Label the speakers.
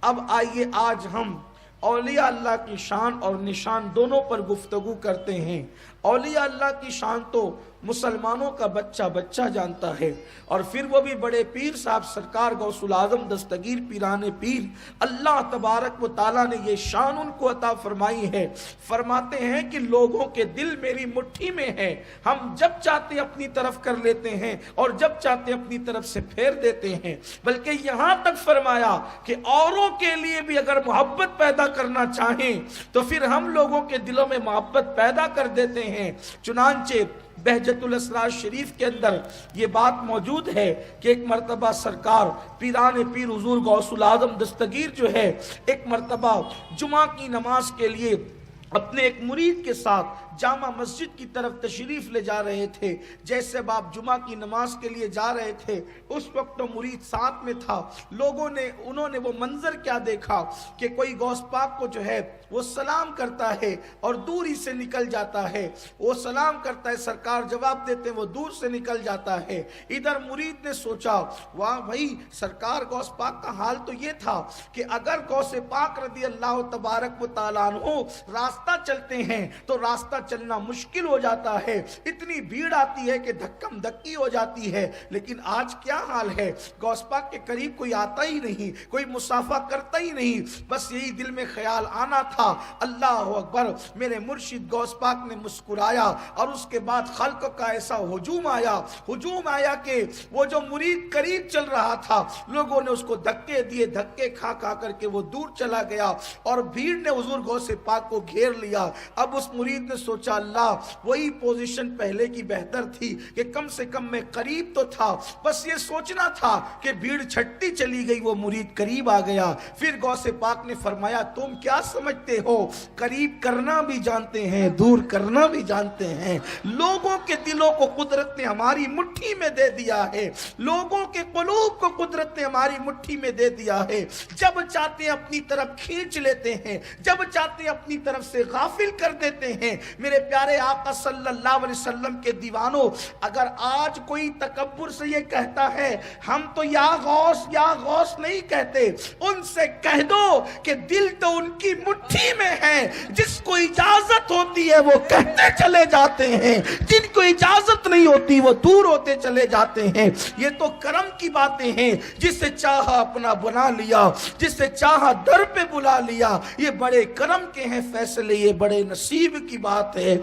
Speaker 1: اب آئیے آج ہم اولیاء اللہ کی شان اور نشان دونوں پر گفتگو کرتے ہیں۔ اولیاء اللہ کی شان تو مسلمانوں کا بچہ بچہ جانتا ہے، اور پھر وہ بھی بڑے پیر صاحب سرکار غوث العظم دستگیر پیران پیر اللہ تبارک و تعالیٰ نے یہ شان ان کو عطا فرمائی ہے۔ فرماتے ہیں کہ لوگوں کے دل میری مٹھی میں ہے، ہم جب چاہتے اپنی طرف کر لیتے ہیں اور جب چاہتے اپنی طرف سے پھیر دیتے ہیں، بلکہ یہاں تک فرمایا کہ اوروں کے لیے بھی اگر محبت پیدا کرنا چاہیں تو پھر ہم لوگوں کے دلوں میں محبت پیدا کر دیتے ہیں۔ چنانچہ بہجت الاسرار شریف کے اندر یہ بات موجود ہے کہ ایک مرتبہ سرکار پیران پیر حضور غوث العظم دستگیر جو ہے ایک مرتبہ جمعہ کی نماز کے لیے اپنے ایک مرید کے ساتھ جامع مسجد کی طرف تشریف لے جا رہے تھے۔ جیسے باپ جمعہ کی نماز کے لیے جا رہے تھے اس وقت تو مرید ساتھ میں تھا۔ انہوں نے وہ منظر کیا دیکھا کہ کوئی غوث پاک کو جو ہے وہ سلام کرتا ہے اور دور ہی سے نکل جاتا ہے، وہ سلام کرتا ہے، سرکار جواب دیتے ہیں، وہ دور سے نکل جاتا ہے۔ ادھر مرید نے سوچا واہ بھائی، سرکار غوث پاک کا حال تو یہ تھا کہ اگر غوث پاک رضی اللہ تبارک و تعالیٰ عنہ راستہ چلتے ہیں تو راستہ چلنا مشکل ہو جاتا ہے، اتنی بھیڑ آتی ہے کہ دھکم دھکی ہو جاتی ہے۔ لیکن آج کیا حال ہے، غوث پاک کے قریب کوئی آتا ہی نہیں، کوئی مصافحہ کرتا ہی نہیں۔ بس یہی دل میں خیال آنا تھا، اللہ اکبر، میرے مرشد غوث پاک نے مسکرایا اور اس کے بعد خلق کا ایسا ہجوم آیا کہ وہ جو مرید قریب چل رہا تھا لوگوں نے اس کو دھکے دیے، دھکے کھا کر کے وہ دور چلا گیا اور بھیڑ نے حضور غوث پاک کو گھیر لیا۔ اب اس مرید نے سوچا اللہ، وہی پوزیشن پہلے کی بہتر تھی کہ کم سے کم میں قریب تو تھا، بس یہ سوچنا تھا کہ بھیڑ چھٹتی چلی گئی، وہ مرید قریب آ گیا۔ پھر غوث پاک نے فرمایا تم کیا سمجھتے ہو، قریب کرنا بھی جانتے ہیں، دور کرنا بھی جانتے ہیں۔ لوگوں کے دلوں کو قدرت نے ہماری مٹھی میں دے دیا ہے، لوگوں کے قلوب کو قدرت نے ہماری مٹھی میں دے دیا ہے۔ جب چاہتے ہیں اپنی طرف کھینچ لیتے ہیں، جب چاہتے ہیں اپنی طرف سے غافل کر دیتے ہیں۔ میرے پیارے آقا صلی اللہ علیہ وسلم کے دیوانوں، اگر آج کوئی تکبر سے یہ کہتا ہے ہم تو یا غوث نہیں کہتے، ان سے کہہ دو کہ دل تو ان کی مٹھی میں ہے، جس کو اجازت ہوتی ہے وہ کہتے چلے جاتے ہیں، جن کو اجازت نہیں ہوتی وہ دور ہوتے چلے جاتے ہیں۔ یہ تو کرم کی باتیں ہیں، جسے چاہا اپنا بنا لیا، جسے چاہا در پہ بلا لیا۔ یہ بڑے کرم کے ہیں فیصلے، یہ بڑے نصیب کی بات ہے۔